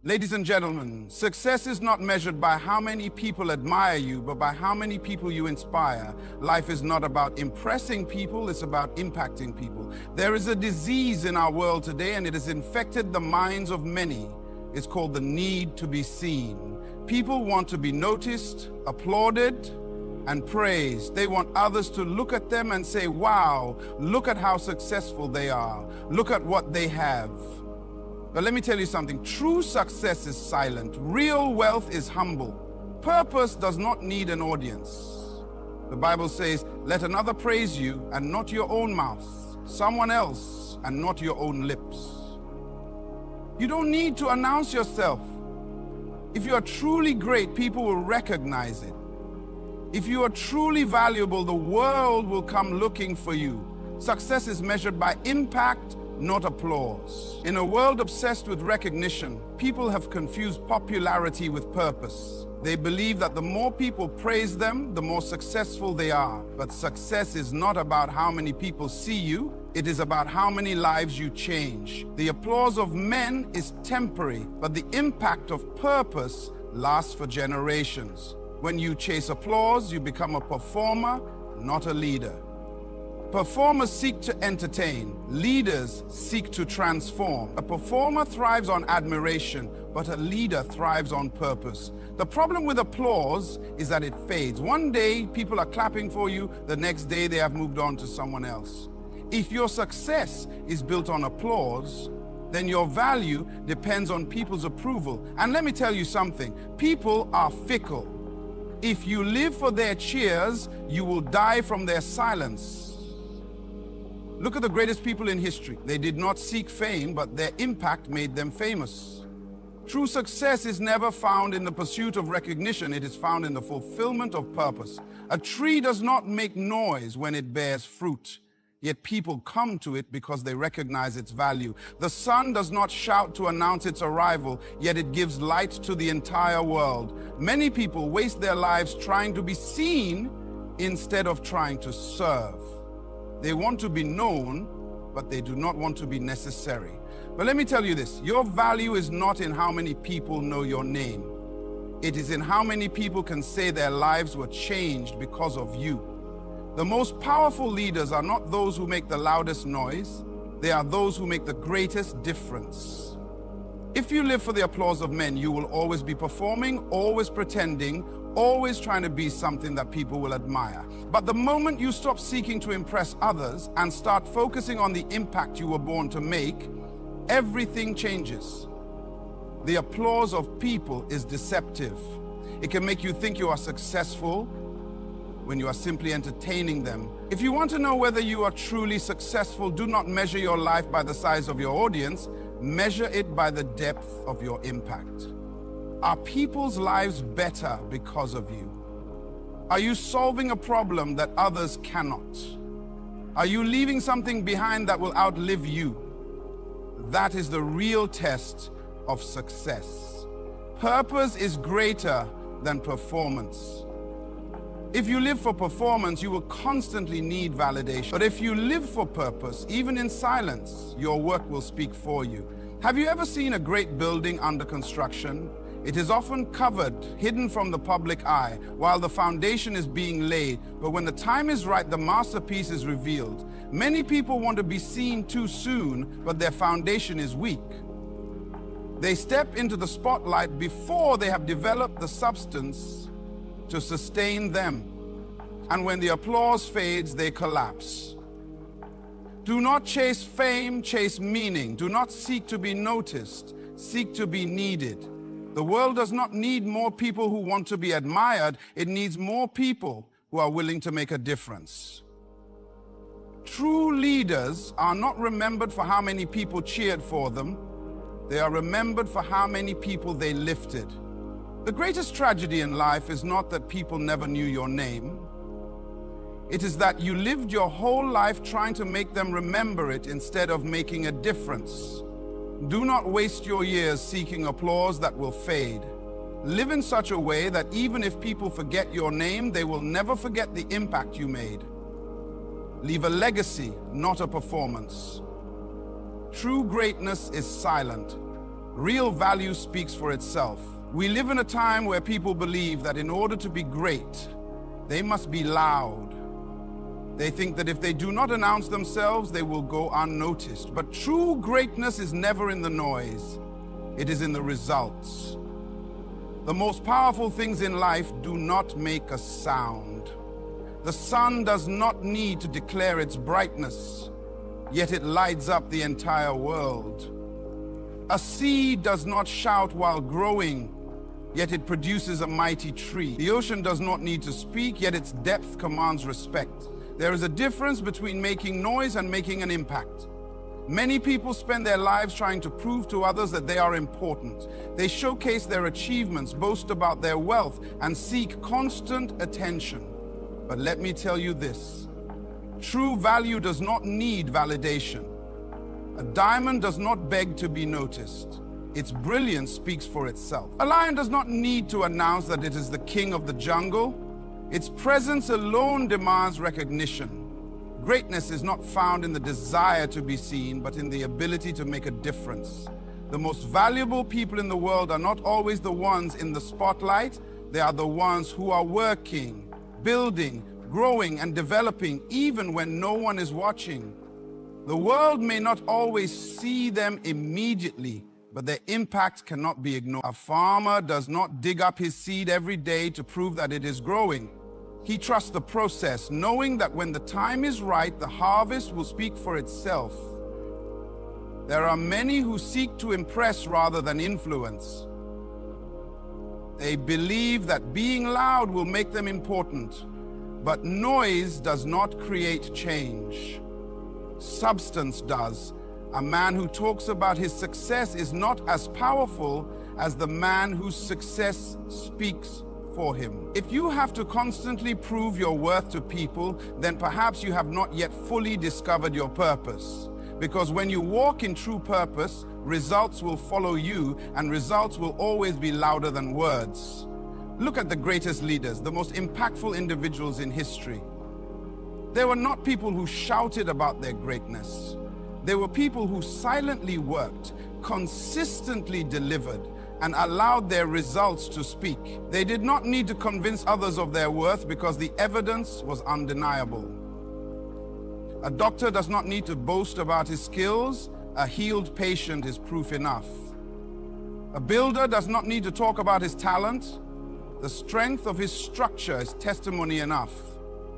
Ladies and gentlemen, success is not measured by how many people admire you, but by how many people you inspire. Life is not about impressing people, it's about impacting people. There is a disease in our world today, and it has infected the minds of many. It's called the need to be seen. People want to be noticed, applauded, and praised. They want others to look at them and say, wow, look at how successful they are. Look at what they have. But let me tell you something, true success is silent. Real wealth is humble. Purpose does not need an audience. The Bible says, let another praise you and not your own mouth, someone else and not your own lips. You don't need to announce yourself. If you are truly great, people will recognize it. If you are truly valuable, the world will come looking for you. Success is measured by impact, not applause. In a world obsessed with recognition, people have confused popularity with purpose. They believe that the more people praise them, the more successful they are. But success is not about how many people see you, it is about how many lives you change. The applause of men is temporary, but the impact of purpose lasts for generations. When you chase applause, you become a performer, not a leader. Performers seek to entertain. Leaders seek to transform. A performer thrives on admiration, but a leader thrives on purpose. The problem with applause is that it fades. One day, people are clapping for you. The next day, they have moved on to someone else. If your success is built on applause, then your value depends on people's approval. And let me tell you something, people are fickle. If you live for their cheers, you will die from their silence. Look at the greatest people in history. They did not seek fame, but their impact made them famous. True success is never found in the pursuit of recognition. It is found in the fulfillment of purpose. A tree does not make noise when it bears fruit, yet people come to it because they recognize its value. The sun does not shout to announce its arrival, yet it gives light to the entire world. Many people waste their lives trying to be seen instead of trying to serve. They want to be known, but they do not want to be necessary. But let me tell you this, your value is not in how many people know your name. It is in how many people can say their lives were changed because of you. The most powerful leaders are not those who make the loudest noise. They are those who make the greatest difference. If you live for the applause of men, you will always be performing, always pretending, always trying to be something that people will admire. But the moment you stop seeking to impress others and start focusing on the impact you were born to make, everything changes. The applause of people is deceptive. It can make you think you are successful when you are simply entertaining them. If you want to know whether you are truly successful, do not measure your life by the size of your audience, measure it by the depth of your impact. Are people's lives better because of you? Are you solving a problem that others cannot? Are you leaving something behind that will outlive you? That is the real test of success. Purpose is greater than performance. If you live for performance, you will constantly need validation. But if you live for purpose, even in silence, your work will speak for you. Have you ever seen a great building under construction? It is often covered, hidden from the public eye, while the foundation is being laid. But when the time is right, the masterpiece is revealed. Many people want to be seen too soon, but their foundation is weak. They step into the spotlight before they have developed the substance to sustain them. And when the applause fades, they collapse. Do not chase fame, chase meaning. Do not seek to be noticed, seek to be needed. The world does not need more people who want to be admired. It needs more people who are willing to make a difference. True leaders are not remembered for how many people cheered for them. They are remembered for how many people they lifted. The greatest tragedy in life is not that people never knew your name. It is that you lived your whole life trying to make them remember it instead of making a difference. Do not waste your years seeking applause that will fade. Live in such a way that even if people forget your name, they will never forget the impact you made. Leave a legacy, not a performance. True greatness is silent. Real value speaks for itself. We live in a time where people believe that in order to be great, they must be loud. They think that if they do not announce themselves, they will go unnoticed. But true greatness is never in the noise. It is in the results. The most powerful things in life do not make a sound. The sun does not need to declare its brightness, yet it lights up the entire world. A seed does not shout while growing, yet it produces a mighty tree. The ocean does not need to speak, yet its depth commands respect. There is a difference between making noise and making an impact. Many people spend their lives trying to prove to others that they are important. They showcase their achievements, boast about their wealth, and seek constant attention. But let me tell you this: true value does not need validation. A diamond does not beg to be noticed. Its brilliance speaks for itself. A lion does not need to announce that it is the king of the jungle. Its presence alone demands recognition. Greatness is not found in the desire to be seen, but in the ability to make a difference. The most valuable people in the world are not always the ones in the spotlight. They are the ones who are working, building, growing, and developing, even when no one is watching. The world may not always see them immediately, but their impact cannot be ignored. A farmer does not dig up his seed every day to prove that it is growing. He trusts the process, knowing that when the time is right, the harvest will speak for itself. There are many who seek to impress rather than influence. They believe that being loud will make them important, but noise does not create change. Substance does. A man who talks about his success is not as powerful as the man whose success speaks for him. If you have to constantly prove your worth to people, then perhaps you have not yet fully discovered your purpose. Because when you walk in true purpose, results will follow you, and results will always be louder than words. Look at the greatest leaders, the most impactful individuals in history. They were not people who shouted about their greatness. They were people who silently worked, consistently delivered, and allowed their results to speak. They did not need to convince others of their worth because the evidence was undeniable. A doctor does not need to boast about his skills. A healed patient is proof enough. A builder does not need to talk about his talent. The strength of his structure is testimony enough.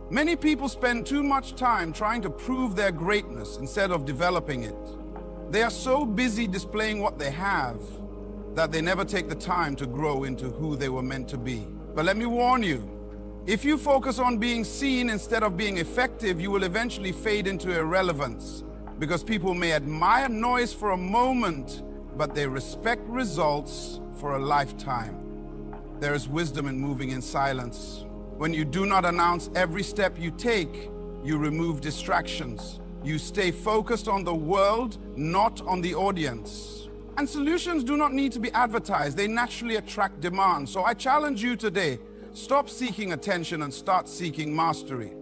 Many people spend too much time trying to prove their greatness instead of developing it. They are so busy displaying what they have that they never take the time to grow into who they were meant to be. But let me warn you, if you focus on being seen instead of being effective, you will eventually fade into irrelevance, because people may admire noise for a moment, but they respect results for a lifetime. There is wisdom in moving in silence. When you do not announce every step you take, you remove distractions. You stay focused on the world, not on the audience. And solutions do not need to be advertised. They naturally attract demand. So I challenge you today, stop seeking attention and start seeking mastery.